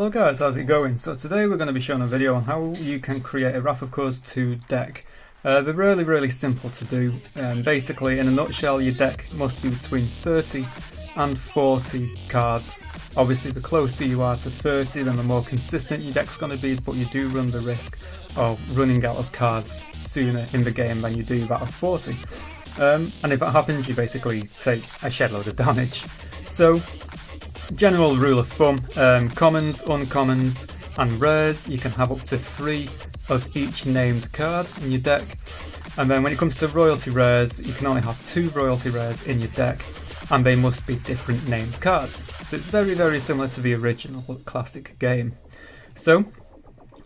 Hello guys, how's it going? So today we're going to be showing a video on how you can create a Wrath of Course 2 deck. They're really simple to do. Basically, in a nutshell, your deck must be between 30 and 40 cards. Obviously, the closer you are to 30, then the more consistent your deck's going to be, but you do run the risk of running out of cards sooner in the game than you do that of 40. And if that happens, you basically take a shed load of damage. So, general rule of thumb, commons, uncommons and rares, you can have up to 3 of each named card in your deck. And then when it comes to royalty rares, you can only have 2 royalty rares in your deck, and they must be different named cards. So it's very similar to the original classic game. So,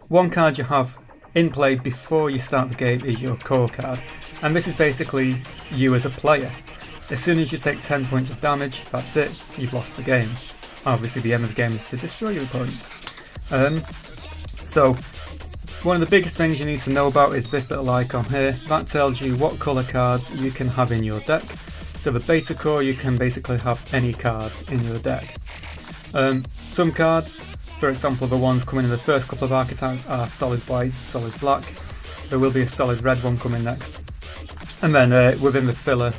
one card you have in play before you start the game is your core card, and this is basically you as a player. As soon as you take 10 points of damage, that's it, you've lost the game. Obviously the aim of the game is to destroy your opponent. So one of the biggest things you need to know about is this little icon here. That tells you what colour cards you can have in your deck. So the beta core, you can basically have any cards in your deck. Some cards, for example the ones coming in the first couple of archetypes, are solid white, solid black. There will be a solid red one coming next. And then within the filler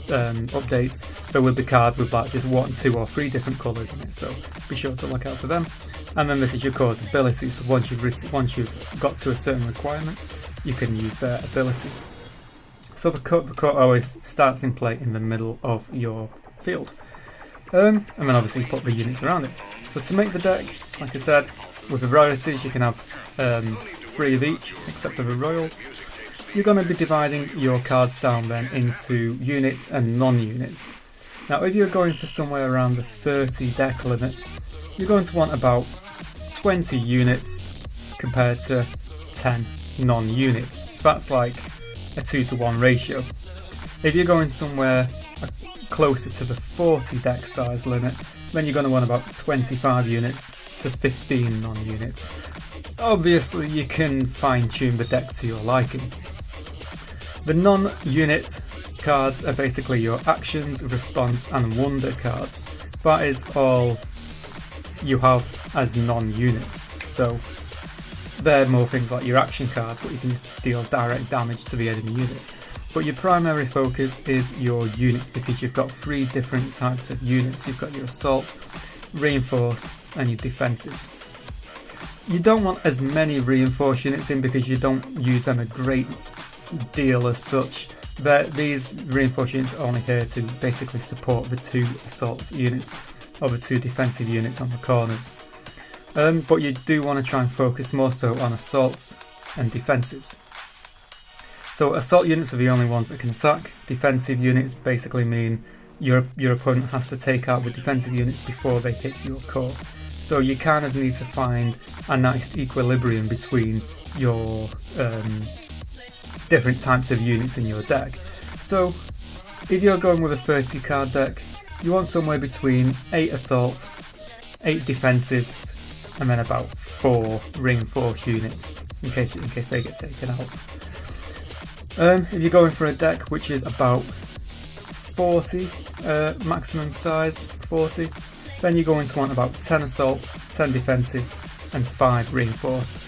updates, there will be cards with like just 1, 2 or 3 different colours in it, so be sure to look out for them. And then this is your core's ability, so once you've got to a certain requirement, you can use their ability. So the core always starts in play in the middle of your field. And then obviously you put the units around it. So to make the deck, like I said, with the rarities you can have 3 of each, except for the royals. You're going to be dividing your cards down then into units and non-units. Now if you're going for somewhere around the 30 deck limit, you're going to want about 20 units compared to 10 non-units. That's like a 2-to-1 ratio. If you're going somewhere closer to the 40 deck size limit, then you're going to want about 25 units to 15 non-units. Obviously you can fine-tune the deck to your liking. The non-unit cards are basically your actions, response and wonder cards. That is all you have as non-units. So they're more things like your action cards, but you can just deal direct damage to the enemy units. But your primary focus is your units, because you've got 3 different types of units. You've got your assault, reinforce and your defensive. You don't want as many reinforced units in because you don't use them a great deal as such. These reinforced units are only here to basically support the 2 assault units or the 2 defensive units on the corners. But you do want to try and focus more so on assaults and defensives. So assault units are the only ones that can attack. Defensive units basically mean your opponent has to take out the defensive units before they hit your core. So you kind of need to find a nice equilibrium between your different types of units in your deck. So if you're going with a 30 card deck, you want somewhere between 8 assaults, 8 defensives and then about 4 reinforced units in case they get taken out. If you're going for a deck which is about 40 maximum size, 40, then you're going to want about 10 assaults, 10 defensives and 5 reinforced.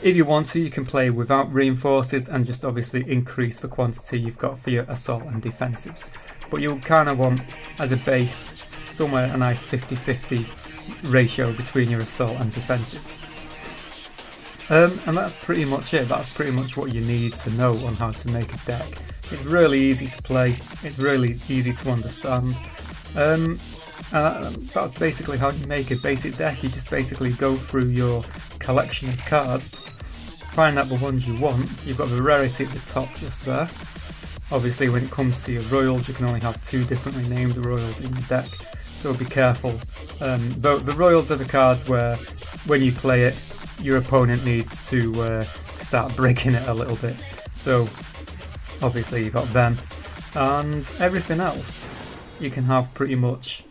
If you want to, you can play without reinforces and just obviously increase the quantity you've got for your assault and defensives. But you'll kind of want, as a base, somewhere a nice 50-50 ratio between your assault and defensives. And that's pretty much it. That's pretty much what you need to know on how to make a deck. It's really easy to play, it's really easy to understand. And that's basically how you make a basic deck. You just basically go through your collection of cards, find out the ones you want. You've got the rarity at the top just there. Obviously when it comes to your royals, you can only have 2 differently named royals in your deck, so be careful. The royals are the cards where when you play it, your opponent needs to start breaking it a little bit. So obviously you've got them, and everything else you can have pretty much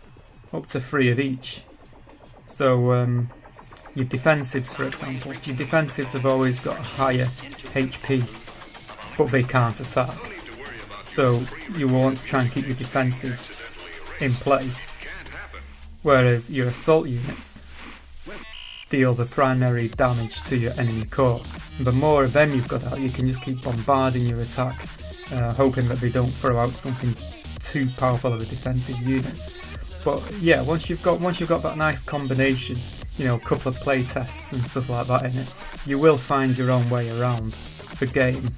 up to 3 of each. So your defensives, for example, your defensives have always got a higher HP, but they can't attack. So you want to try and keep your defensives in play. Whereas your assault units, deal the primary damage to your enemy core. And the more of them you've got out, you can just keep bombarding your attack, hoping that they don't throw out something too powerful of a defensive unit. But yeah, once you've got that nice combination, you know, a couple of play tests and stuff like that in it, you will find your own way around the game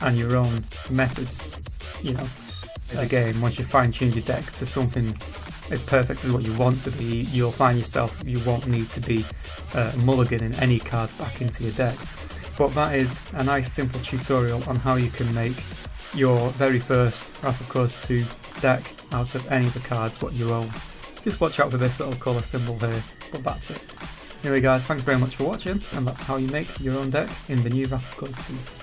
and your own methods, you know, in the game. Once you fine-tune your deck to something as perfect as what you want to be, you'll find yourself, you won't need to be mulliganing any cards back into your deck. But that is a nice simple tutorial on how you can make your very first Wrath of Khorse 2 deck out of any of the cards what you own. Just watch out for this little colour symbol here, but that's it. Anyway guys, thanks very much for watching, and that's how you make your own deck in the new Wrath of Khorse 2.